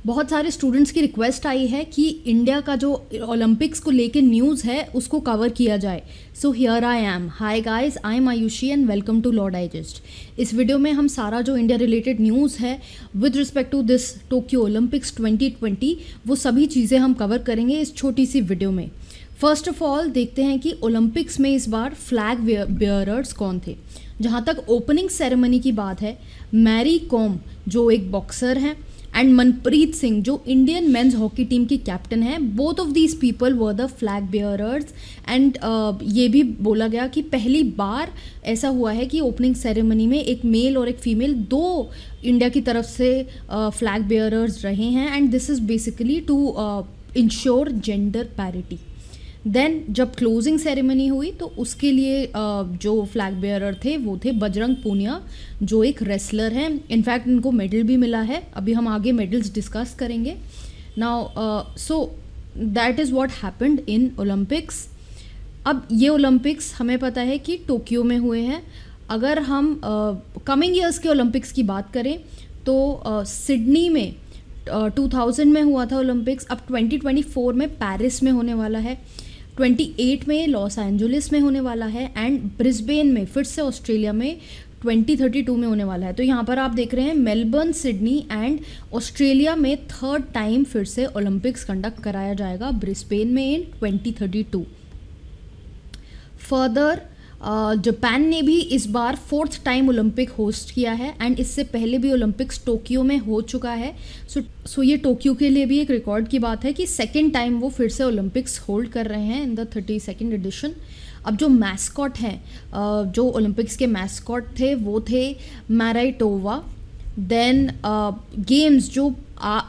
बहुत सारे स्टूडेंट्स की रिक्वेस्ट आई है कि इंडिया का जो ओलंपिक्स को लेके न्यूज़ है उसको कवर किया जाए। So here I am. Hi guys, I am Ayushi and welcome to law digest. इस वीडियो में हम सारा जो इंडिया रिलेटेड न्यूज़ है with respect to this Tokyo Olympics 2020 वो सभी चीज़ें हम कवर करेंगे इस छोटी सी वीडियो में। फर्स्ट ऑफ ऑल देखते हैं कि ओलंपिक्स में इस बार फ्लैग बेयरर्स कौन थे। जहाँ तक ओपनिंग सेरेमनी की बात है, मैरी कॉम जो एक बॉक्सर हैं एंड मनप्रीत सिंह जो इंडियन मेंस हॉकी टीम की कैप्टन है, both of these people were the flag bearers. And ये भी बोला गया कि पहली बार ऐसा हुआ है कि ओपनिंग सेरेमनी में एक मेल और एक फीमेल दो इंडिया की तरफ से फ्लैग बेयरर्स रहे हैं and this is basically to ensure gender parity. Then जब क्लोजिंग सेरेमनी हुई तो उसके लिए जो फ्लैग बेयरर थे वो थे बजरंग पूनिया जो एक रेसलर हैं। इनफैक्ट इनको मेडल भी मिला है, अभी हम आगे मेडल्स डिस्कस करेंगे। Now so that is what happened in Olympics. अब ये ओलंपिक्स हमें पता है कि टोक्यो में हुए हैं। अगर हम कमिंग ईयर्स के ओलंपिक्स की बात करें तो सिडनी में 2000 में हुआ था ओलंपिक्स। अब 2024 में पेरिस में होने वाला है, 28 में लॉस एंजलिस में होने वाला है एंड ब्रिस्बेन में फिर से ऑस्ट्रेलिया में 2032 में होने वाला है। तो यहाँ पर आप देख रहे हैं मेलबर्न, सिडनी एंड ऑस्ट्रेलिया में थर्ड टाइम फिर से ओलंपिक्स कंडक्ट कराया जाएगा ब्रिस्बेन में इन 2032। फर्दर जापान ने भी इस बार फोर्थ टाइम ओलंपिक होस्ट किया है एंड इससे पहले भी ओलंपिक्स टोक्यो में हो चुका है। सो ये टोक्यो के लिए भी एक रिकॉर्ड की बात है कि सेकेंड टाइम वो फिर से ओलंपिक्स होल्ड कर रहे हैं इन द 32nd एडिशन। अब जो मैस्कॉट हैं, जो ओलंपिक्स के मैस्कॉट थे वो थे मैराइटोवा। देन गेम्स जो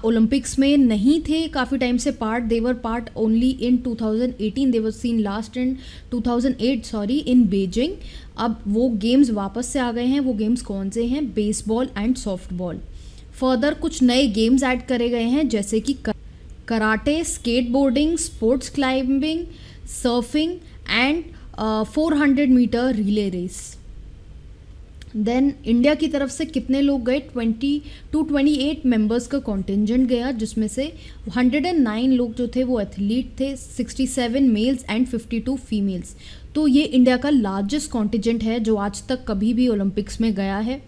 ओलंपिक्स में नहीं थे काफ़ी टाइम से part, they were part only in 2018, they were seen last in 2008 in Beijing. अब वो गेम्स वापस से आ गए हैं। वो गेम्स कौन से हैं? Baseball and softball. फर्दर कुछ नए गेम्स ऐड करे गए हैं जैसे कि karate, skateboarding, sports climbing, surfing and 400 metre relay race. Then India की तरफ से कितने लोग गए? 28 मेंबर्स का कॉन्टिजेंट गया जिसमें से 109 लोग जो थे वो एथलीट थे, 67 मेल्स एंड 52 फीमेल्स। तो ये इंडिया का लार्जेस्ट कॉन्टिजेंट है जो आज तक कभी भी ओलंपिक्स में गया है।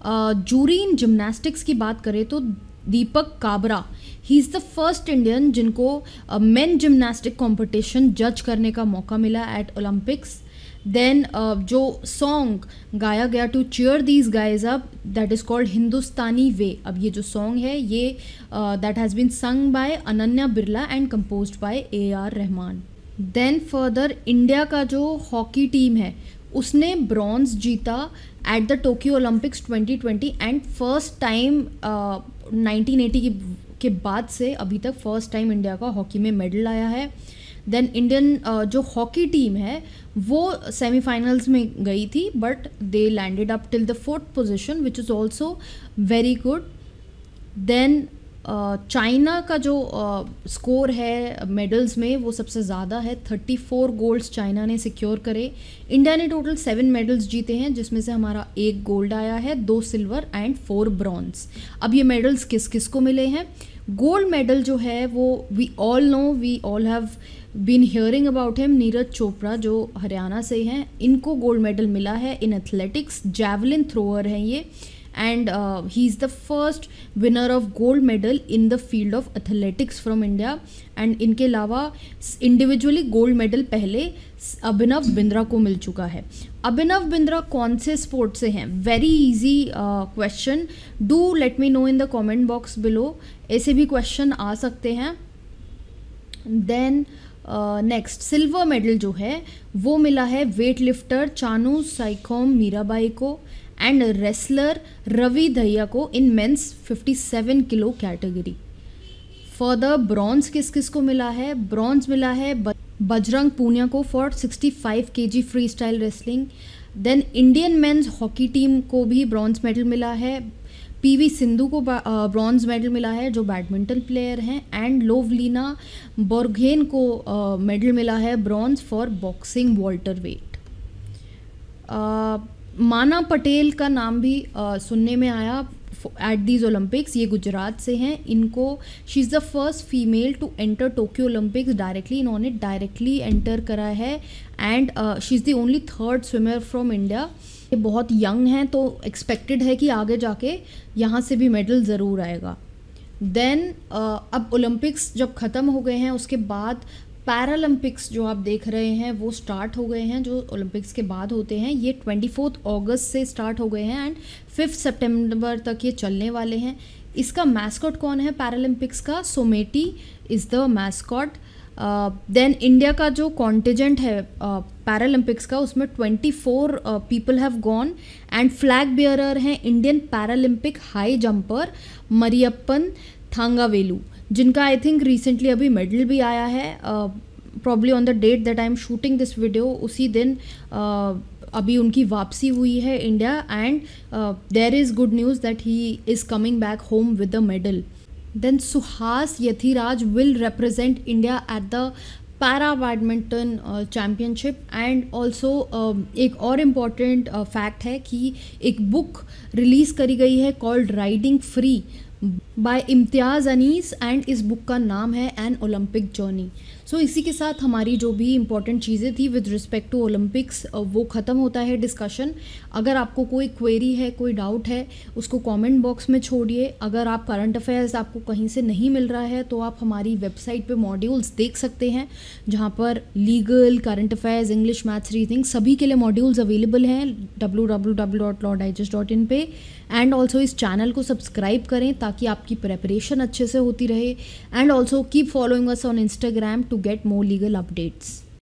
जूरी इन जिम्नास्टिक्स की बात करें तो Deepak Kabra, he is the first Indian जिनको मेन जिम्नास्टिक कॉम्पिटिशन जज करने का मौका मिला एट ओलंपिक्स। देन जो सॉन्ग गाया गया to cheer these guys up, that is called Hindustani way. अब ये जो सॉन्ग है ये that has been sung by Ananya Birla and composed by AR Rahman. Then further India का जो हॉकी टीम है उसने ब्रॉन्ज जीता at the Tokyo Olympics 2020 and first time 1980 के बाद से अभी तक फर्स्ट टाइम इंडिया का हॉकी में मेडल आया है। देन इंडियन जो हॉकी टीम है वो सेमीफाइनल्स में गई थी but they landed up till the 4th position which is also very good. Then China का जो स्कोर है मेडल्स में वो सबसे ज़्यादा है, 34 गोल्ड्स चाइना ने सिक्योर करे। इंडिया ने टोटल 7 मेडल्स जीते हैं जिसमें से हमारा 1 गोल्ड आया है, 2 सिल्वर एंड 4 ब्रॉन्ज। अब ये मेडल्स किस किस को मिले हैं? गोल्ड मेडल जो है वो we all know, we all have been hearing about him, Neeraj Chopra जो हरियाणा से हैं, इनको गोल्ड मेडल मिला है इन एथलेटिक्स। जैवलिन थ्रोअर हैं ये and he is the first winner of gold medal in the field of athletics from India. And इनके अलावा इंडिविजुअली गोल्ड मेडल पहले अभिनव बिंद्रा को मिल चुका है। अभिनव बिंद्रा कौन से स्पोर्ट से हैं? Very easy question, do let me know in the comment box below. ऐसे भी क्वेश्चन आ सकते हैं। देन नेक्स्ट सिल्वर मेडल जो है वो मिला है वेट लिफ्टर चानू साइखोम मीराबाई को एंड रेसलर रवि दहिया को in men's 57 kilo category. Further bronze किस किस को मिला है? ब्रॉन्ज मिला है बजरंग पूनिया को for 65 kg freestyle wrestling. Then Indian men's hockey team को भी ब्रॉन्ज मेडल मिला है। PV सिंधु को ब्रॉन्ज मेडल मिला है जो बैडमिंटन प्लेयर हैं एंड लोवलीना बोर्गेन को मेडल मिला है bronze for boxing welterweight. Maana Patel का नाम भी सुनने में आया एट दीज ओलंपिक्स। ये गुजरात से हैं। इनको she is the first female to enter Tokyo Olympics directly. इन्होंने डायरेक्टली एंटर करा है and she is the only third swimmer from India. ये बहुत यंग हैं तो एक्सपेक्टेड है कि आगे जाके यहाँ से भी मेडल ज़रूर आएगा। देन अब ओलंपिक्स जब ख़त्म हो गए हैं उसके बाद पैरालंपिक्स जो आप देख रहे हैं वो स्टार्ट हो गए हैं, जो ओलंपिक्स के बाद होते हैं। ये 24 अगस्त से स्टार्ट हो गए हैं एंड 5 सितंबर तक ये चलने वाले हैं। इसका मैस्कॉट कौन है पैरालंपिक्स का? Someity is the mascot. Then India का जो कॉन्टिजेंट है पैरालंपिक्स का उसमें 24 people have gone and flag bearer हैं Indian Paralympic high jumper Mariyappan Thangavelu, जिनका आई थिंक रिसेंटली अभी मेडल भी आया है। Probably on the date that I am shooting this video उसी दिन अभी उनकी वापसी हुई है India and there is good news that he is coming back home with the medal. Then Suhas Yathiraj will represent India at the para badminton championship and also एक और important fact है कि एक बुक रिलीज़ करी गई है called riding free by Imtiaz Anees and इस book का नाम है एन ओलंपिक जर्नी। सो इसी के साथ हमारी जो भी इम्पॉर्टेंट चीज़ें थी विद रिस्पेक्ट टू ओलंपिक्स वो ख़त्म होता है डिस्कशन। अगर आपको कोई क्वेरी है, कोई डाउट है, उसको कमेंट बॉक्स में छोड़िए। अगर आप करंट अफेयर्स आपको कहीं से नहीं मिल रहा है तो आप हमारी वेबसाइट पे मॉड्यूल्स देख सकते हैं जहाँ पर legal, current affairs, English, maths, reasoning सभी के लिए मॉड्यूल्स अवेलेबल हैं www.lawdigest.in पे। एंड ऑल्सो इस चैनल को सब्सक्राइब करें ताकि आपकी प्रेपरेशन अच्छे से होती रहे and also keep following us on Instagram to get more legal updates.